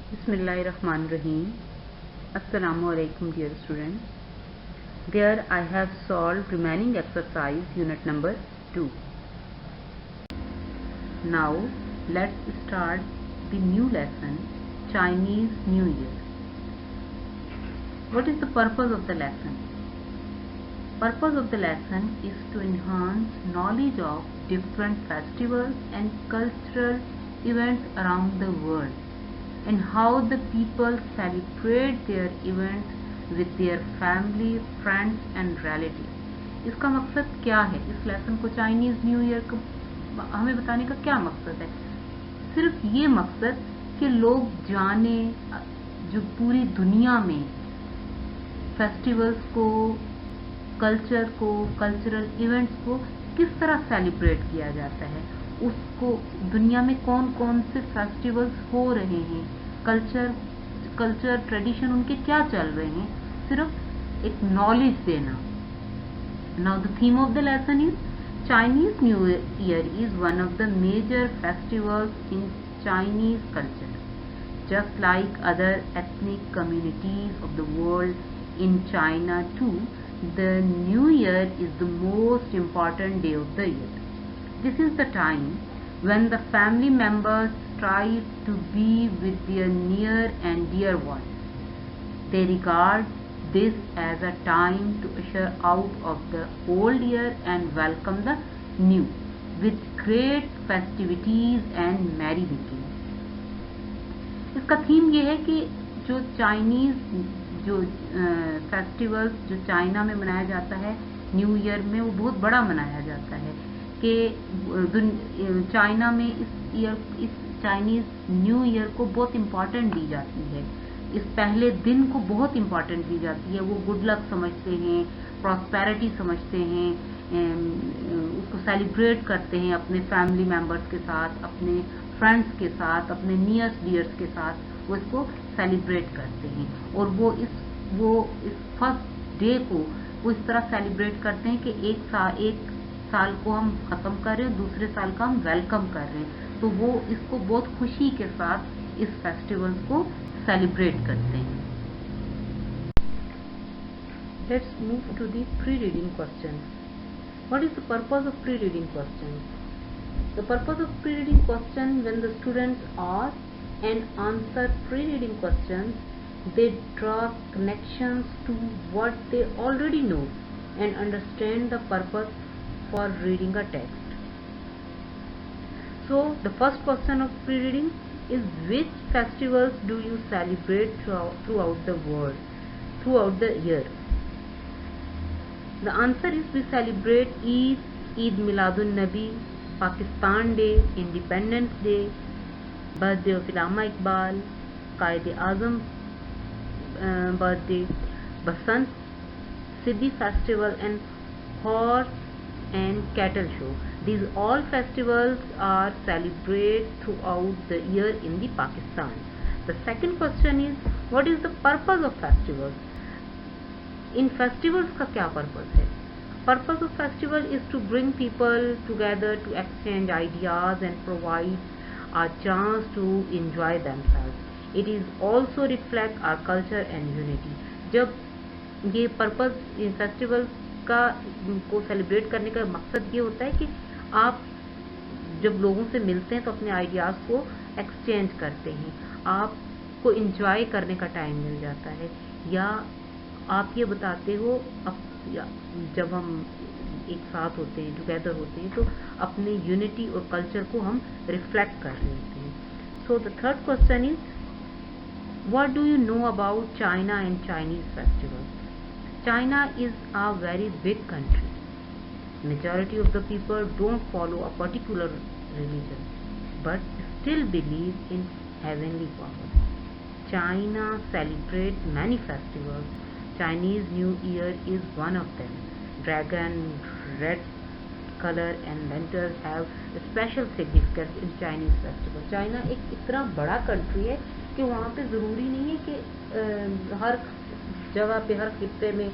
Bismillahirrahmanirrahim. Assalamu alaikum dear students. There I have solved remaining exercise unit number 2. Now let's start the new lesson, Chinese New Year. What is the purpose of the lesson? Purpose of the lesson is to enhance knowledge of different festivals and cultural events around the world and how the people celebrate their events with their family, friends and relatives. इसका मकसद क्या है? इस lesson को Chinese New year को हमें बताने का क्या मकसद है? सिर्फ ये मकसद कि लोग जाने जो पूरी दुनिया में फेस्टिवल्स को, कल्चर को, कल्चरल इवेंट्स को किस तरह सेलिब्रेट किया जाता है, उसको दुनिया में कौन कौन से फेस्टिवल्स हो रहे हैं, कल्चर ट्रेडिशन उनके क्या चल रहे हैं, सिर्फ एक नॉलेज देना. Now the theme of the lesson is Chinese New Year is one of the major festivals in Chinese culture. Just like other ethnic communities of the world, in China too, the New Year is the most important day of the year. This is the time when the family members strive to be with their near and dear ones. They regard this as a time to usher out of the old year and welcome the new with great festivities and merrymaking. इसका theme ये है कि जो Chinese जो festivals जो China में मनाया जाता है न्यू ईयर में, वो बहुत बड़ा मनाया जाता है कि चाइना में इस चाइनीज न्यू ईयर को बहुत इम्पोर्टेंट दी जाती है. इस पहले दिन को बहुत इम्पोर्टेंट दी जाती है. वो गुड लक समझते हैं, प्रॉस्पेरिटी समझते हैं, उसको सेलिब्रेट करते हैं अपने फैमिली मेम्बर्स के साथ, अपने फ्रेंड्स के साथ, अपने नियरेस्ट डियर्स के साथ वो इसको सेलिब्रेट करते हैं. और वो इस फर्स्ट डे को वो इस तरह सेलिब्रेट करते हैं कि एक साल को हम खत्म कर रहे हैं, दूसरे साल का हम वेलकम कर रहे हैं. तो वो इसको बहुत खुशी के साथ इस फेस्टिवल को सेलिब्रेट करते हैं. Let's move to the pre reading question. What is the purpose of pre reading question? The purpose of pre-reading question, when the students ask and answer pre-reading questions, they draw connections to what they already know and understand the purpose for reading a text. So the first question of pre-reading is, which festivals do you celebrate throughout the world, throughout the year? The answer is, we celebrate Eid Miladun Nabi, Pakistan day, independence day, birthday of Allama Iqbal, Quaid-e Azam birthday, Basant, सिद्धि festival and horse and cattle show. These all festivals are celebrated throughout the year in the Pakistan. The second question is, what is the purpose of festivals? In festivals का क्या purpose है? Purpose of festival is to bring people together to exchange ideas and provide a chance to enjoy themselves. It is also reflect our culture and unity. जब ये purpose इन festival का को celebrate करने का मकसद ये होता है कि आप जब लोगों से मिलते हैं तो अपने आइडियाज को एक्सचेंज करते हैं, आपको इंजॉय करने का टाइम मिल जाता है, या आप ये बताते हो जब हम एक साथ होते हैं, टुगेदर होते हैं, तो अपने यूनिटी और कल्चर को हम रिफ्लेक्ट कर रहे होते हैं. So the third question is, what do you know about China and Chinese festivals? China is a very big country. Majority of the people don't follow a particular religion but still believe in heavenly power. China celebrate many festivals. Chinese New Year is one of them. Dragon, red color and lanterns have a special significance in Chinese festival. China एक इतना बड़ा country है कि वहाँ पे ज़रूरी नहीं है कि हर जगह पे, हर खित्ते में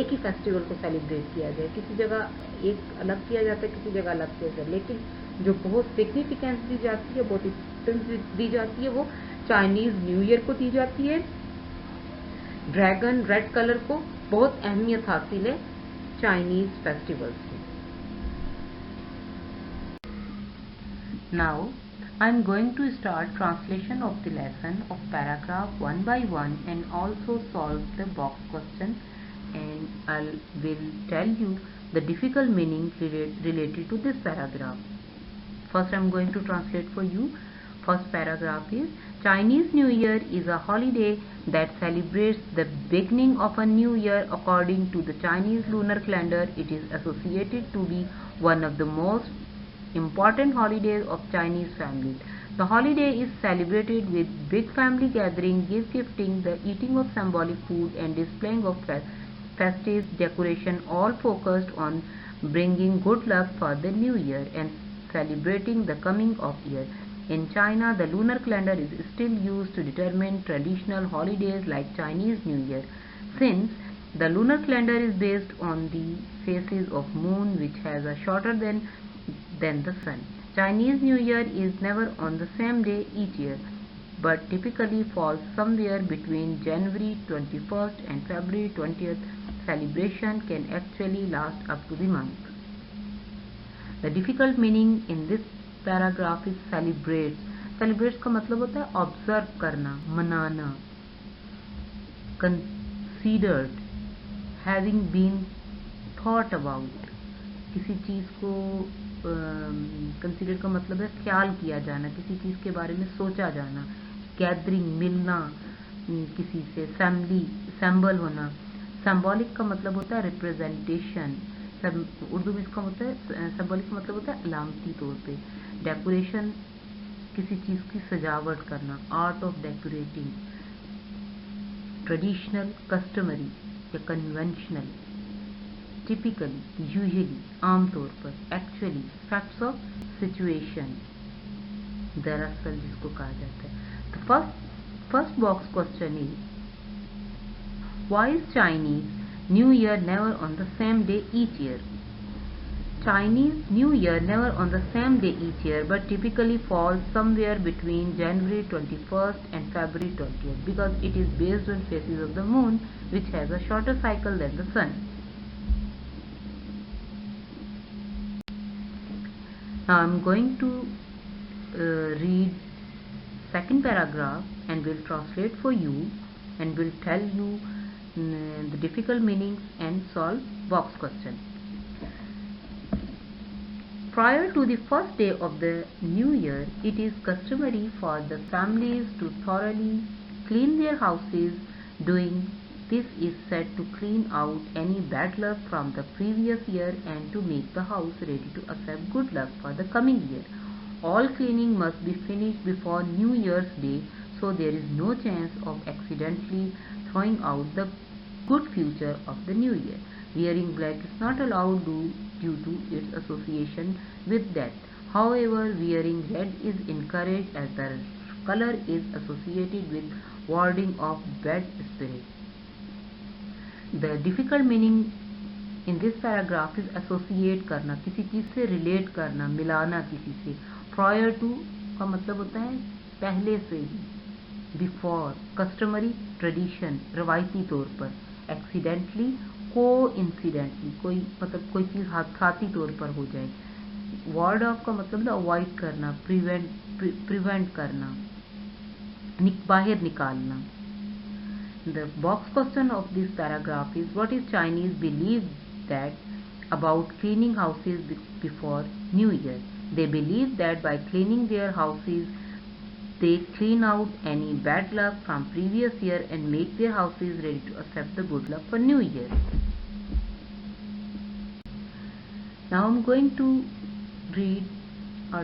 एक ही फेस्टिवल को सेलिब्रेट किया जाए. किसी जगह एक अलग किया जाता है, किसी जगह अलग किया जाता है, लेकिन जो बहुत सिग्निफिकेंस दी जाती है, बहुत इम्पोर्टेंस दी जाती है, वो चाइनीज न्यू ईयर को दी जाती है। ड्रैगन रेड कलर को बहुत अहमियत हासिल है चाइनीज फेस्टिवल्स में। Now I am going to start translation of the lesson of paragraph one by one and also solve the box question, and I will tell you the difficult meaning related to this paragraph. First I am going to translate for you. First paragraph is Chinese New Year is a holiday that celebrates the beginning of a new year according to the Chinese lunar calendar. It is associated to be one of the most important holidays of Chinese families. The holiday is celebrated with big family gathering, gift-giving, the eating of symbolic food, and displaying of festive decoration, all focused on bringing good luck for the new year and celebrating the coming of year. In China, the lunar calendar is still used to determine traditional holidays like Chinese New Year. Since the lunar calendar is based on the phases of moon, which has a shorter than the sun. Chinese New Year is never on the same day each year, but typically falls somewhere between January 21st and February 20th. Celebration can actually last up to the month. The difficult meaning in this paragraph is celebrates. Celebrates का मतलब होता है observe करना, मनाना. Considered, having been thought about. किसी चीज को consider का मतलब है ख्याल किया जाना, किसी चीज के बारे में सोचा जाना. गैदरिंग, मिलना किसी से. सैम्बल होना. सिंबॉलिक का मतलब होता है रिप्रेजेंटेशन. उर्दू में इसका होता है सिंबॉलिक का मतलब होता है अलामती तौर पे. डेकोरेशन, किसी चीज की सजावट करना. Art of decorating. Traditional, customary या कन्वेंशनल. टिपिकली, यूजुअली, आमतौर पर. एक्चुअली, फैक्ट्स ऑफ सिचुएशन, दरअसल जिसको कहा जाता है. तो first box question is why is Chinese New year never on the same day each year. Chinese New Year never on the same day each year, but typically falls somewhere between January 21st and February 20th because it is based on phases of the moon, which has a shorter cycle than the sun. Now I am going to read second paragraph and will translate for you and will tell you the difficult meanings and solve box question. Prior to the first day of the new year, it is customary for the families to thoroughly clean their houses. Doing this is said to clean out any bad luck from the previous year and to make the house ready to accept good luck for the coming year. All cleaning must be finished before New Year's Day, so there is no chance of accidentally throwing out the good future of the new year. Wearing black is not allowed due to its association with death. However, wearing red is encouraged as the color is associated with warding off bad spirits. The difficult meaning in this paragraph is associate करना, किसी चीज से relate करना, मिलाना किसी से. Prior to का मतलब होता है पहले से ही. Before, customary, tradition, रवायती तौर पर. Accidentally, कोइंसिडेंटली, कोई मतलब कोई चीज हादसाती तौर पर हो जाए. वार्ड ऑफ का मतलब अवॉइड करना, प्रिवेंट करना, बाहर निकालना. The box question of this paragraph is what is Chinese believe that about cleaning houses before new year. They believe that bye cleaning their houses they clean out any bad luck from previous year and make their houses ready to accept the good luck for new year. Now I am going to read or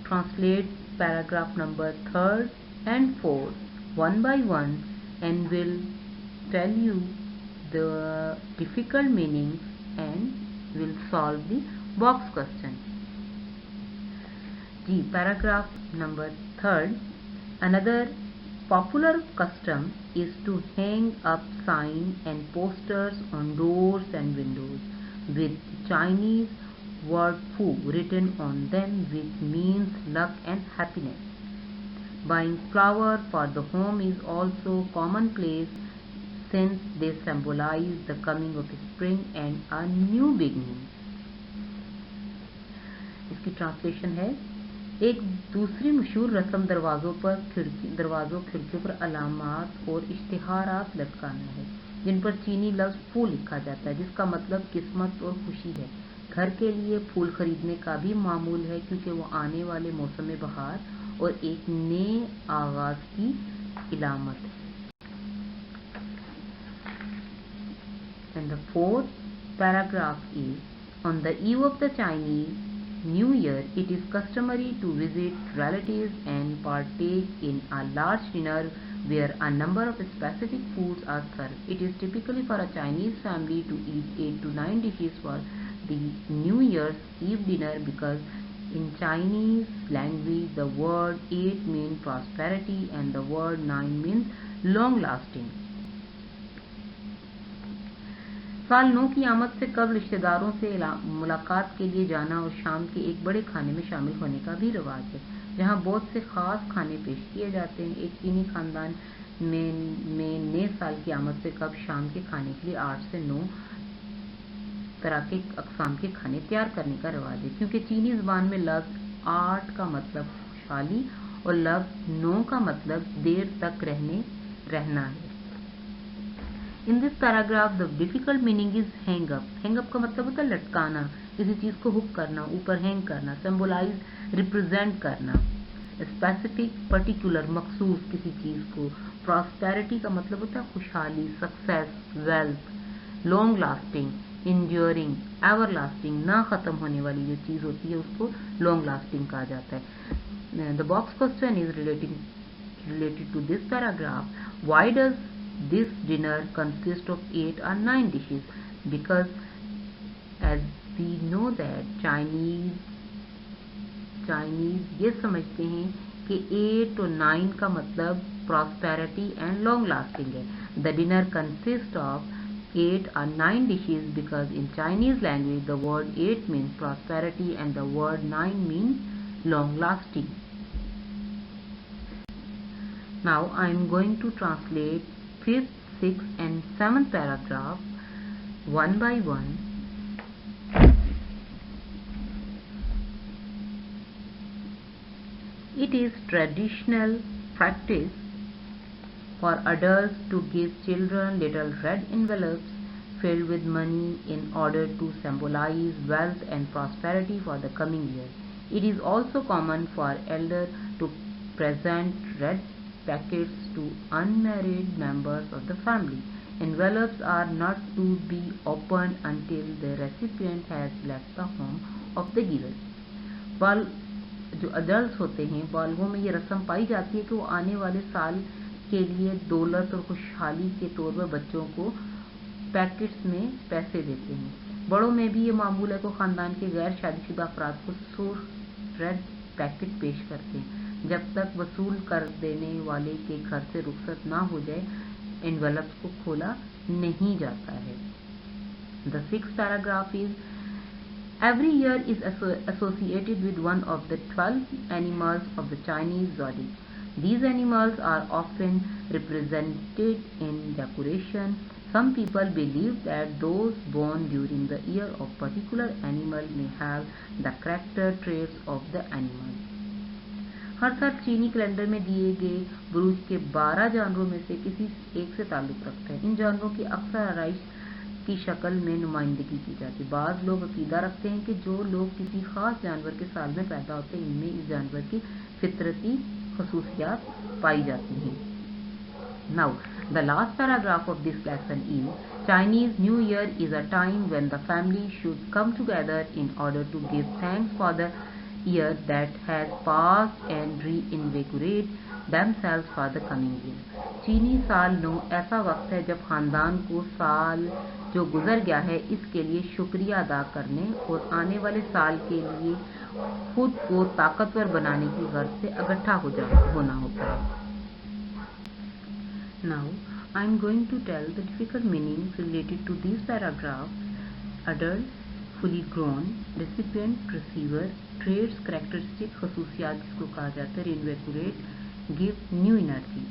translate paragraph number 3rd and 4th one by one and will tell you the difficult meanings and will solve the box question. जी, paragraph number 3rd. Another popular custom is to hang up signs and posters on doors and windows with the Chinese word Fu written on them, which means luck and happiness. Buying flower for the home is also commonplace since they symbolize the coming of spring and a new beginning. इसकी translation है, एक दूसरी मशहूर रस्म दरवाज़ों खिड़कियों पर अलामात और इश्तिहारात लटकाना है जिन पर चीनी लफ्ज़ फूल लिखा जाता है जिसका मतलब किस्मत और खुशी है। घर के लिए फूल खरीदने का भी मामूल है क्योंकि वो आने वाले मौसम बहार और एक नए आगाज की इलामत है। And the fourth paragraph is, on the eve of the Chinese New Year, it is customary to visit relatives and partake in a large dinner where a number of specific foods are served. It is typically for a Chinese family to eat 8 to 9 dishes for the New Year's Eve dinner because in Chinese language the word 8 means prosperity and the word 9 means long lasting. साल 9 की आमद से कब रिश्तेदारों से मुलाकात के लिए जाना और शाम के एक बड़े खाने में शामिल होने का भी रिवाज है जहां बहुत से खास खाने पेश किए जाते हैं। एक चीनी खानदान में नए साल की आमद से कब शाम के खाने के लिए 8 से 9 तरह के अक़साम के खाने तैयार करने का रिवाज है क्योंकि चीनी ज़बान में लफ्ज़ 8 का मतलब खुशहाली और लफ्ज़ 9 का मतलब देर तक रहना है। In this paragraph, the difficult meaning is hang up. Hang up का मतलब होता है लटकाना, किसी चीज को हुक करना, ऊपर हैंग करना, symbolize, represent करना, specific, particular, मखसूस किसी चीज को, prosperity का मतलब होता है खुशहाली, success, wealth, long lasting, enduring, everlasting, ना खत्म होने वाली जो चीज होती है उसको long lasting कहा जाता है। The box question is related to this paragraph. Why does this dinner consists of 8 or 9 dishes? Because as we know that Chinese ये समझते हैं कि 8 और 9 का मतलब prosperity and long lasting है। The dinner consists of 8 or 9 dishes because in Chinese language the word 8 means prosperity and the word 9 means long lasting. Now I am going to translate 5th, 6th and 7th paragraph one by one. It is traditional practice for adults to give children little red envelopes filled with money in order to symbolize wealth and prosperity for the coming year. It is also common for elders to present red packets to unmarried members of the family. Envelopes are not to be opened until the recipient has left the home of the giver. जो adult होते हैं बालगों में ये रस्म पाई जाती है कि वो आने वाले साल के लिए दौलत और खुशहाली के तौर पर बच्चों को पैकेट्स में पैसे देते हैं। बड़ों में भी ये मामूल है कि खानदान के गैर शादीशुदा अफराद को सूर्य रेड पैकेट पेश करते हैं जब तक वसूल कर देने वाले के घर से रुखसत ना हो जाए एनवेलप्स को खोला नहीं जाता है। The sixth paragraph is, every year is associated with one of the 12 animals of the Chinese zodiac. These animals are often represented in decoration. Some people believe that those born during the year of particular animal may have the character traits of the animal. हर साल चीनी calendar में दिए गए बुरूज के 12 जानवरों में से किसी एक से ताल्लुक रखता है। इन जानवरों की अक्सर आराइश की शक्ल में नुमाइंदगी की जाती है। बाज़ लोग अकीदा रखते हैं कि जो लोग किसी खास जानवर के साल में पैदा होते हैं इनमें इस जानवर की फितरती खसूसियात पाई जाती हैं। Now, the last paragraph of this lesson is, Chinese New Year is a time when the family should come together in order to give thanks for the year that has passed and reinvigorate themselves for the coming year. चीनी साल 9 ऐसा वक्त है जब खानदान को साल जो गुजर गया है इसके लिए शुक्रिया अदा करने और आने वाले साल के लिए खुद को ताकतवर बनाने की गर्ज से इकट्ठा होना होता है। Now I am going to tell the difficult meanings related to these paragraphs. Adult, fully grown, recipient, receiver, traits, characteristic, खसूसियात जिसको कहा जाता है, reinvigorate, give new energy.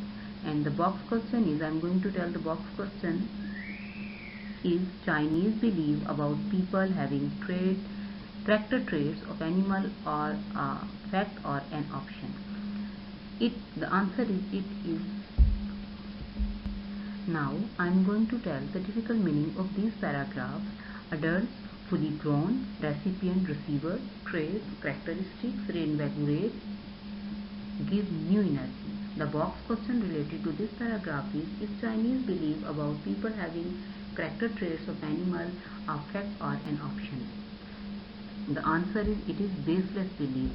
And the box question is, I'm going to tell the box question is Chinese belief about people having character traits of animal or a fact or an option. The answer is it is. Now I am going to tell the typical meaning of these paragraphs. Adults, fully grown, recipient, receiver, traits, characteristics, reinvigorate, give new energy. The box question related to this paragraph is Chinese belief about people having character traits of animal, affect or an option. The answer is it is baseless belief.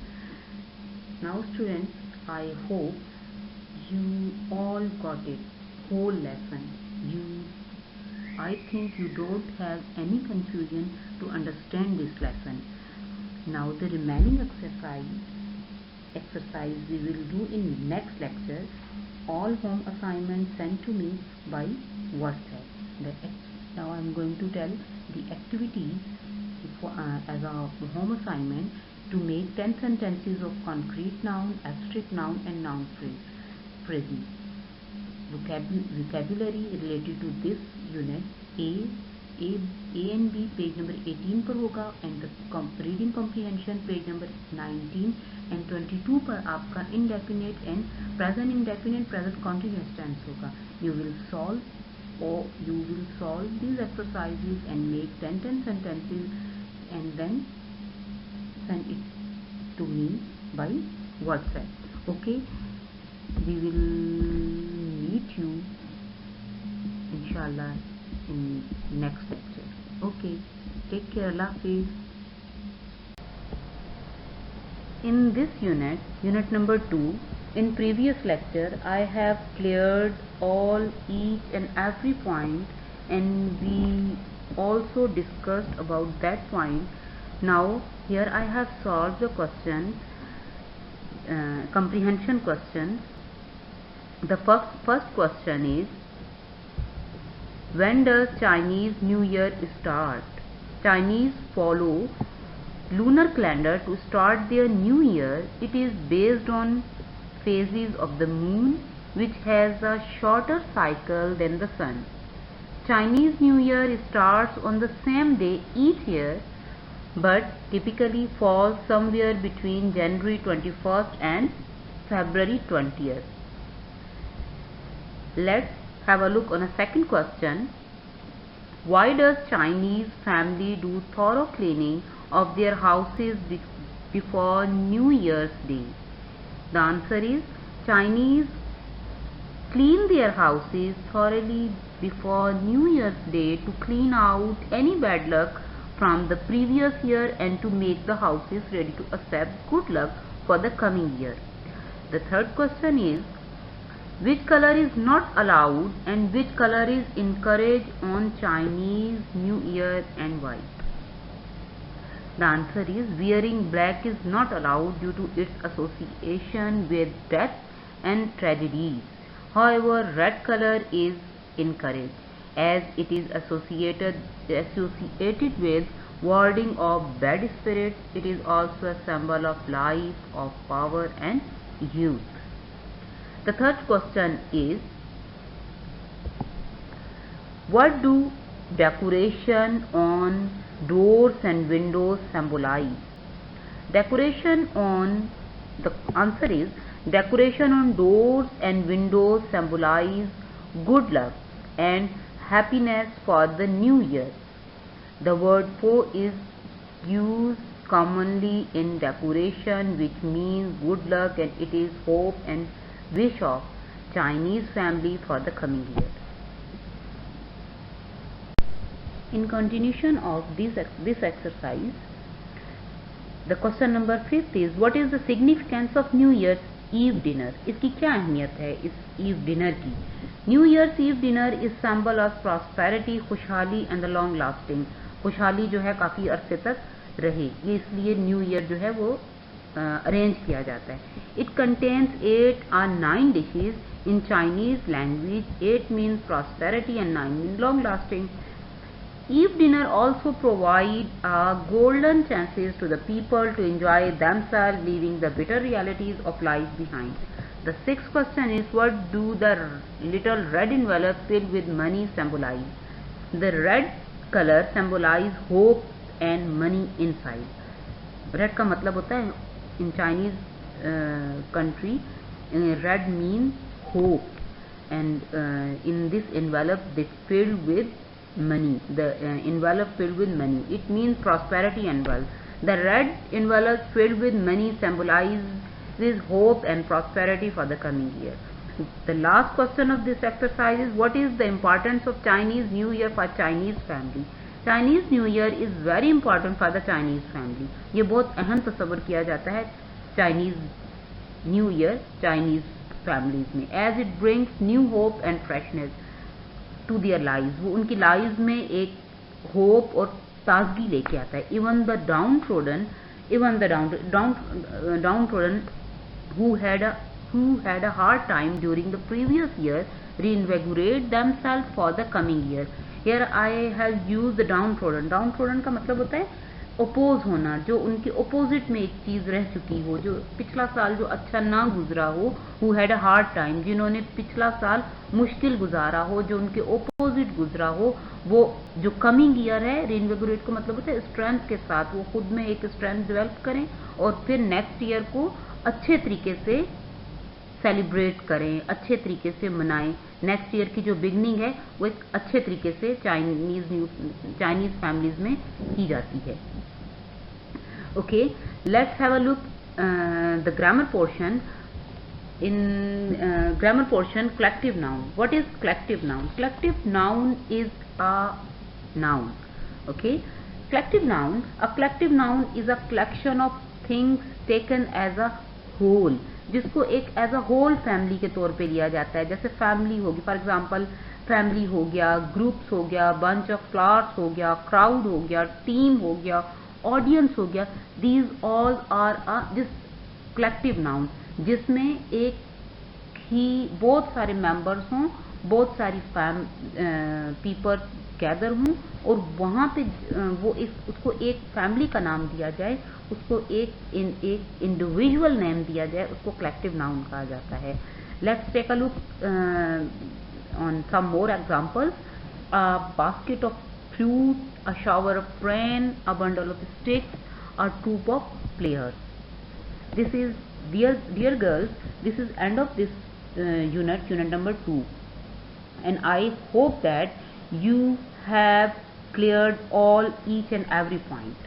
Now students, I hope you all got it, whole lesson. I think you don't have any confusion to understand this lesson. Now the remaining exercise we will do in next lecture. All home assignments sent to me by WhatsApp. Now I am going to tell the activities as a home assignment to make 10 sentences of concrete noun, abstract noun and noun phrases. Vocabulary related to this unit A and B page number 18 पर होगा and the reading comprehension page number 19 and 22 पर आपका indefinite and present indefinite present continuous tense होगा. You will solve these exercises and make 10 sentences and then send it to me by WhatsApp. Okay, we will meet you inshallah in next lecture. Okay, take care. Allah Hafiz. In this unit number 2, in previous lecture I have cleared each and every point and we also discussed about that point. Now here I have solved the question, comprehension questions. The first question is, when does Chinese New Year start? Chinese follow lunar calendar to start their new year. It is based on phases of the moon, which has a shorter cycle than the sun. Chinese New Year starts on the same day each year, but typically falls somewhere between January 21st and February 20th. Let's have a look on a second question. Why does Chinese family do thorough cleaning of their houses before New Year's Day? The answer is Chinese clean their houses thoroughly before New Year's Day to clean out any bad luck from the previous year and to make the houses ready to accept good luck for the coming year. The third question is, which color is not allowed and which color is encouraged on Chinese New Year and why? The answer is wearing black is not allowed due to its association with death and tragedies. However, red color is encouraged as it is associated with warding of bad spirits. It is also a symbol of life, of power and youth. The third question is, what do decoration on doors and windows symbolize? The answer is decoration on doors and windows symbolize good luck and happiness for the new year. The word "po" is used commonly in decoration, which means good luck, and it is hope and wish of Chinese family for the coming year. In continuation of this exercise, the question number 5 is, what is the significance of New Year's Eve dinner? इसकी क्या अहमियत है इस ewe dinner की? New Year's Eve dinner is symbol of prosperity, खुशहाली and the long lasting. खुशहाली जो है काफ़ी अरसे तक रहे, ये इसलिए न्यू ईयर जो है वो अरेंज किया जाता है. It contains 8 or 9 dishes in Chinese language. 8 means prosperity and 9 means long lasting. Eve dinner also provide golden chances to the people to enjoy themselves, leaving the bitter realities of life behind. The sixth question is, what do the little red envelope filled with money symbolize? The red color symbolize hope and money inside. Red का मतलब होता है in Chinese country, red means hope, and in this envelope they filled with money. The envelope filled with money, it means prosperity and wealth. The red envelope filled with money symbolizes hope and prosperity for the coming year. The last question of this exercise is, what is the importance of Chinese New Year for Chinese family? Chinese New Year is very important for the Chinese family. ये बहुत अहम तस्वर किया जाता है Chinese New Year Chinese families में, as it brings new hope and freshness to their lives. वो उनकी lives में एक hope और ताजगी लेके आता है. Even the downtrodden who had a hard time during the previous year reinvigorate themselves for the coming year. Here I have used the downtrodden. Downtrodden का मतलब होता है ओपोज होना, जो उनके ओपोजिट में एक चीज़ रह चुकी हो, जो पिछला साल जो अच्छा ना गुजरा हो. Who had a hard time, जिन्होंने पिछला साल मुश्किल गुजारा हो, जो उनके ओपोजिट गुजरा हो, वो जो कमिंग ईयर है, रीइन्विगोरेट को मतलब होता है स्ट्रेंथ के साथ, वो खुद में एक स्ट्रेंथ डेवलप करें और फिर नेक्स्ट ईयर को अच्छे तरीके से सेलिब्रेट करें, अच्छे तरीके से मनाएं. नेक्स्ट ईयर की जो बिगनिंग है वो एक अच्छे तरीके से चाइनीज फैमिलीज में की जाती है. Okay, let's have a look the grammar portion. In grammar portion, collective noun. What is collective noun? Collective noun is a noun. Okay, collective noun. A collective noun is a collection of things taken as a whole, जिसको एक as a whole family के तौर पे लिया जाता है. जैसे family होगी, फॉर एग्जांपल फैमिली हो गया, ग्रुप्स हो गया, बंच ऑफ फ्लावर्स हो गया, क्राउड हो गया, टीम हो गया, ऑडियंस हो गया. These all are this collective noun, जिसमें एक ही बहुत सारे मेंबर्स हों, बहुत सारी पीपल गैदर हों और वहाँ पे वो उसको एक फैमिली का नाम दिया जाए, उसको एक इंडिविजुअल नेम दिया जाए, उसको कलेक्टिव नाउन कहा जाता है. Let's take a look on some more examples. A basket of fruit, a shower of rain, a bundle of sticks, a troop of players. This is dear girls, this is end of this unit number 2, and I hope that you have cleared all each and every point.